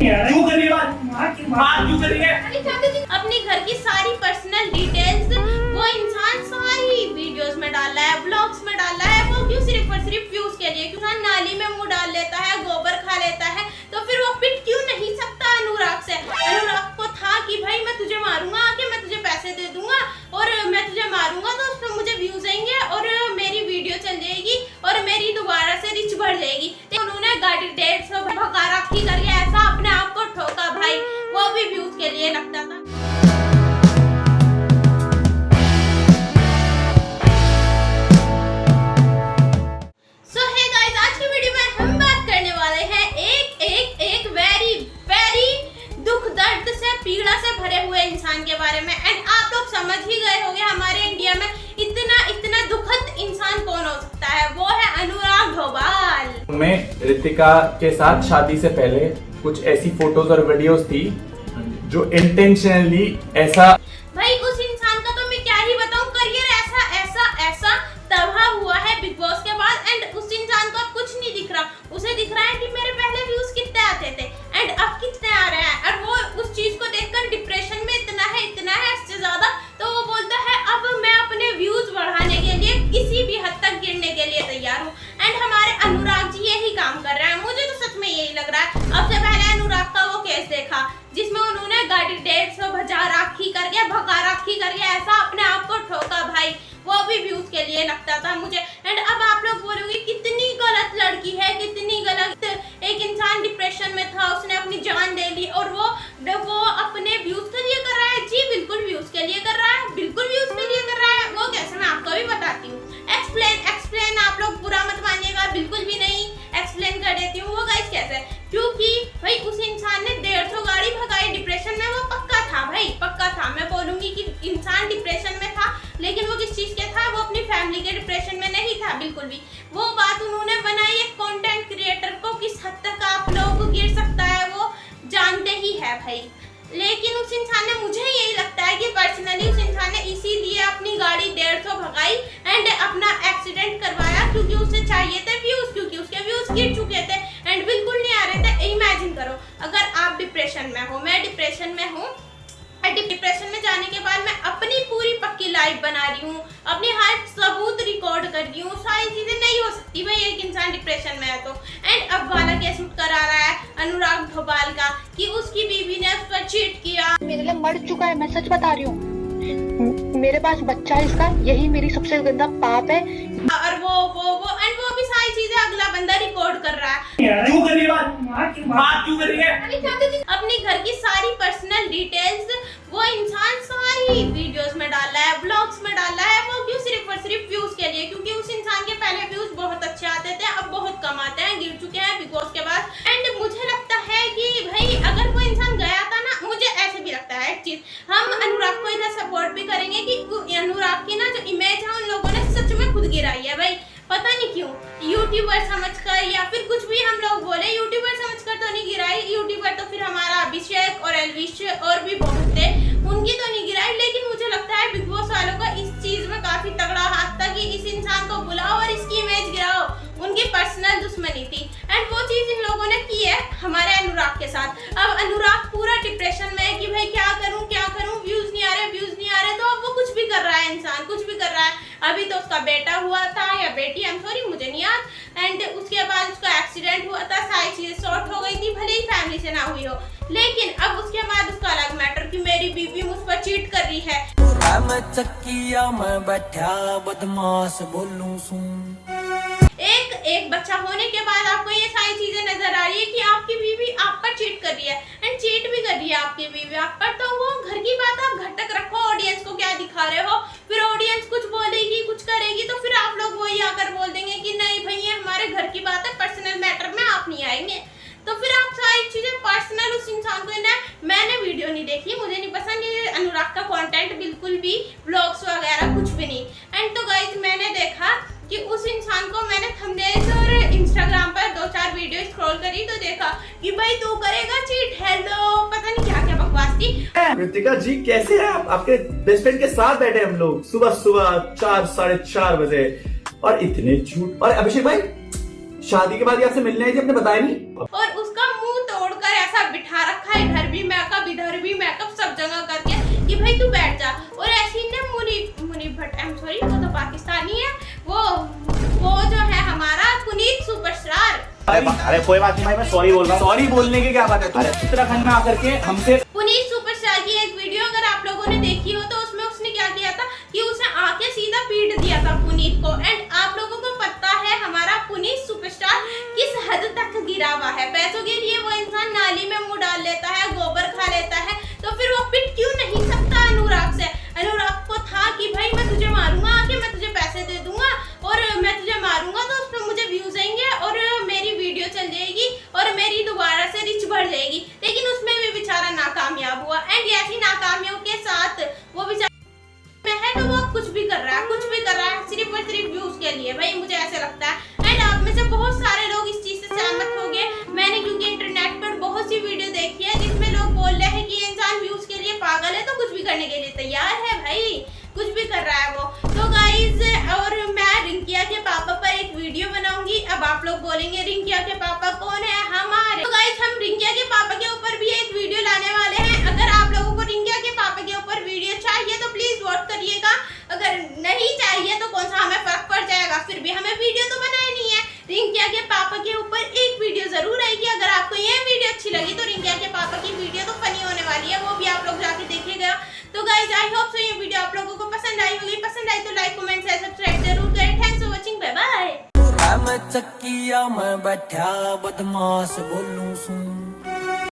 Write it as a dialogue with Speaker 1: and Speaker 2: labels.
Speaker 1: क्यों कर रही है बात क्यों कर रही है?
Speaker 2: अपनी घर की सारी पर्सनल डिटेल्स वो इंसान सारी वीडियोस में डाल रहा है, ब्लॉग्स में डाल रहा है। वो क्यों? सिर्फ और सिर्फ व्यूज के लिए। क्यों? नाली में मुंह डाल लेता है, गोबर खा लेता है, तो फिर वो पिट क्यों नहीं सकता अनुराग से? अनुराग को था कि भाई मैं तुझे मारूंगा आके, मैं तुझे पैसे दे दूंगा और मैं तुझे मारूंगा तो उस पर मुझे व्यूज आएंगे और मेरी वीडियो चल जाएगी और मेरी दोबारा से रिच बढ़ जाएगी। उन्होंने गाड़ी 150 भगा रखी करके ऐसा अपने आप को ठोका भाई, वो भी व्यूज के लिए लगता था। सो हे गाइस, आज की वीडियो में हम बात करने वाले हैं एक वेरी दुख दर्द से पीड़ा से भरे हुए इंसान के बारे में। एंड आप लोग समझ ही गए होंगे हमारे इंडिया में इतना दुखद इंसान कौन हो सकता है। वो है अनुराग ढोभाल।
Speaker 3: मैं रितिका के साथ शादी से पहले कुछ ऐसी फोटोज और वीडियोस थी जो इंटेंशनली ऐसा
Speaker 2: भाई उस इंसान का तो मैं क्या ही बताऊं, करियर ऐसा तबाह हुआ है बिग बॉस के बाद। एंड उस इंसान को अब कुछ नहीं दिख रहा। उसे दिख रहा है कि मेरे पहले व्यूज कितने आते थे एंड अब कितने आ रहे हैं, और वो उस चीज को देखकर डिप्रेशन में इतना है इससे ज्यादा। तो वो बोलता है अब मैं अपने व्यूज बढ़ाने के लिए किसी भी हद तक गिरने के लिए तैयार हूँ। एंड हमारे अनुराग जी यही काम कर रहे हैं। मुझे तो सच में यही लग रहा है। अब से पहले अनुराग का वो केस देखा जिसमें उन्होंने गाड़ी 150 भगा राखी करके ऐसा अपने आप को ठोका भाई, वो भी व्यूज के लिए लगता था मुझे। एंड अब आप लोग बोलोगे कितनी गलत लड़की है, कितनी गलत। एक इंसान डिप्रेशन में था, उसने अपनी जान दे ली और वो अपने व्यूज के लिए कर रहा है। जी बिल्कुल व्यूज के लिए कर रहा है, बिल्कुल व्यूज के लिए कर रहा है। वो कैसे, मैं आपको भी बताती हूँ। एक्सप्लेन आप लोग बुरा मत मानिएगा, बिल्कुल भी नहीं, एक्सप्लेन कर देती हूँ। वो गाइस कैसे? क्योंकि भाई उस इंसान ने 150 गाड़ी भगाई डिप्रेशन में। वो पक्का था भाई, पक्का था। मैं बोलूंगी कि इंसान डिप्रेशन में था, लेकिन वो किस चीज के था? वो अपनी फैमिली के डिप्रेशन में नहीं था बिल्कुल भी। वो बात उन्होंने बनाई एक कंटेंट क्रिएटर को, किस हद तक आप लोग गिर सकता है वो जानते ही है भाई। लेकिन उस इंसान ने, मुझे यही लगता है कि पर्सनली उस इंसान ने इसीलिए अपनी गाड़ी 150 भगाई एंड अपना एक्सीडेंट करवाया, क्योंकि उसे चाहिए थे व्यूज, क्योंकि उसके व्यूज गिर चुके थे एंड बिल्कुल नहीं आ रहे थे। इमेजिन करो अगर आप डिप्रेशन में हो, मैं डिप्रेशन में हूँ, डिप्रेशन में जाने के बाद मैं अपनी पूरी पक्की लाइफ बना रही हूँ, अपनी हर सबूत रिकॉर्ड कर रही हूँ, सारी चीजें नहीं हो सकती भाई एक इंसान डिप्रेशन में है तो। एंड अब वाला केस उठ कर आ रहा है अनुराग ढोभाल का कि उसकी बीवी ने उस पर चीट किया।
Speaker 4: मेरे लिए मर चुका है, मैं सच बता रही हूँ। मेरे पास बच्चा है इसका, यही मेरी सबसे गंदा पाप है।
Speaker 2: और वो भी सारी चीजें अगला बंदा रिकॉर्ड कर रहा है।
Speaker 1: क्यों कर रही है बात क्यों कर रही है?
Speaker 2: अपनी घर की सारी पर्सनल डिटेल्स वो इंसान सारी वीडियोस में डाल रहा है, ब्लॉग्स में डाल रहा है। वो क्यों? सिर्फ और सिर्फ व्यूज के लिए। क्योंकि उस इंसान के पहले व्यूज बहुत अच्छे आते थे, अब बहुत कम आते हैं, गिर चुके हैं बिग बॉस के बाद। एंड मुझे लगता है कि भाई अगर वो इंसान गया था ना, मुझे ऐसे भी लगता है एक चीज, हम अनुराग को इधर सपोर्ट भी करेंगे कि अनुराग की ना जो इमेज है उन लोगों ने सच में खुद गिराई है भाई। पता नहीं क्यों, यूट्यूबर समझकर या फिर कुछ भी हम लोग बोले, यूट्यूबर समझकर तो नहीं गिराई। यूट्यूबर तो फिर हमारा अभिषेक और एलविश और भी बहुत थे, उनकी तो नहीं गिराई। लेकिन मुझे लगता है बिग बॉस वालों का इस चीज में काफी तगड़ा हाथ था कि इस इंसान को बुलाओ और इसकी इमेज गिराओ। उनकी पर्सनल दुश्मनी थी एंड वो चीज इन लोगों ने की है हमारे अनुराग के साथ। अब अनुराग पूरा डिप्रेशन में है कि भाई क्या करूं, व्यूज नहीं आ रहे। तो अब वो कुछ भी कर रहा है, इंसान कुछ भी कर रहा है। अभी तो उसका बेटा हुआ था या बेटी, आई एम सॉरी मुझे नहीं याद। एंड उसके बाद उसका एक्सीडेंट हुआ था, सारी चीजें सॉर्ट हो गई थी, भले ही फैमिली से ना हुई हो। लेकिन अब उसके बाद उसका अलग मैटर कि मेरी बीवी मुझ पर चीट कर रही है।
Speaker 5: मैं चक्किया में बैठा बदमाश बोलूं सुन।
Speaker 2: एक बच्चा होने के बाद आपको ये सारी चीजें नजर आ रही है कि आपकी बीवी आप पर चीट कर रही है एंड चीट भी कर रही है आपकी बीवी आप पर। तो वो घर की बात आप घर तक रखो, ऑडियंस को क्या दिखा रहे हो? फिर ऑडियंस कुछ बोलेगी, कुछ करेगी, तो फिर आप लोग वही आकर बोल देंगे कि नहीं भाई ये हमारे घर की बात है, पर्सनल मैटर में आप नहीं आएंगे। तो फिर आप सारी चीजें पर्सनल उस इंसान को ना, मैंने वीडियो नहीं देखी, मुझे नहीं पसंद ये अनुराग का कंटेंट बिल्कुल भी, व्लॉग्स वगैरह कुछ भी नहीं। एंड तो गाइस मैंने देखा कि उस इंसान को, मैंने थंबनेल्स और इंस्टाग्राम पर 2-4 वीडियो स्क्रॉल करी तो देखा कि भाई तू करेगा चीट, हेलो पता नहीं क्या क्या बकवास थी।
Speaker 3: रितिका जी कैसे हैं आप? आपके बेस्ट फ्रेंड के साथ बैठे हम लोग सुबह 4-4:30 बजे, और इतने झूठ। और अभिषेक भाई शादी के बाद आपसे मिलने आई थी, आपने बताया नहीं।
Speaker 2: और उसका मुंह तोड़कर ऐसा मेकअप बिठा रखा है, इधर भी मेकअप इधर भी मेकअप सब जगह करके कि भाई तू बैठ जा। और ऐसे ही ने Munib Bhatt, I am sorry वो तो पाकिस्तानी है, वो जो है हमारा पुनीत सुपरस्टार।
Speaker 3: अरे कोई बात नहीं भाई, मैं सॉरी बोल रहा हूँ। सॉरी बोलने की क्या बात है? अरे उत्तराखंड में आकर के हमसे
Speaker 2: पुनीत सुपरस्टार की एक वीडियो अगर आप लोगों ने देखी हो तो उसमें उसने क्या किया था कि उसने आके सीधा पीट दिया था पुनीत को। एंड आप लोगों को पता है हमारा पुनीत सुपरस्टार किस हद तक गिरा हुआ है। पैसों के लिए वो इंसान नाली में मुंह डाल लेता है, गोबर खा लेता है, तो फिर वो पिट क्यों नहीं सकता अनुराग से? अनुराग को था कि भाई मैं तुझे मारूंगा आके, मैं तुझे पैसे दे दूंगा और मैं तुझे मारूंगा तो उस पर मुझे व्यूज आएंगे और मेरी वीडियो चल जाएगी और मेरी दोबारा से रिच बढ़ जाएगी। लेकिन उसमें भी बेचारा नाकामयाब हुआ। एंड ऐसी नाकामियों के साथ वो बेचारा में है तो वो कुछ भी कर रहा है सिर्फ और सिर्फ व्यूज के लिए। भाई मुझे ऐसे लगता है। एंड आप में से बहुत सारे लोग इस चीज से सहमत हो गए। मैंने क्योंकि इंटरनेट पर बहुत सी वीडियो देखी है जिसमें लोग बोल रहे हैं कि ये इंसान व्यूज के लिए पागल है तो कुछ भी करने के लिए तैयार है। भाई कुछ भी कर रहा है वो। तो गाइज और मैं रिंकिया के पापा पर एक वीडियो बनाऊंगी। अब आप लोग बोलेंगे रिंकिया के पापा कौन है? हमारे। तो गाइज हम रिंकिया के पापा के ऊपर भी एक वीडियो लाने वाले हैं। अगर आप लोगों को रिंकिया के पापा के ऊपर वीडियो चाहिए तो प्लीज वोट करिएगा। अगर नहीं चाहिए तो कौन सा हमें फर्क पड़ जाएगा, फिर भी हमें वीडियो तो बनानी है। रिंकिया के पापा के ऊपर एक वीडियो जरूर आएगी। अगर आपको ये वीडियो अच्छी लगी तो रिंकिया के पापा की वीडियो तो फनी होने वाली है, वो भी आप लोग जाके देखिएगा। तो गाइज आई होप सो ये वीडियो आप लोगों को पसंद आई होगी। पसंद आई तो लाइक कमेंट शेयर सब्सक्राइब जरूर करें। Thanks for watching, bye bye.
Speaker 5: मैं चकिया मैं बैठा बदमाश बोलूं सूं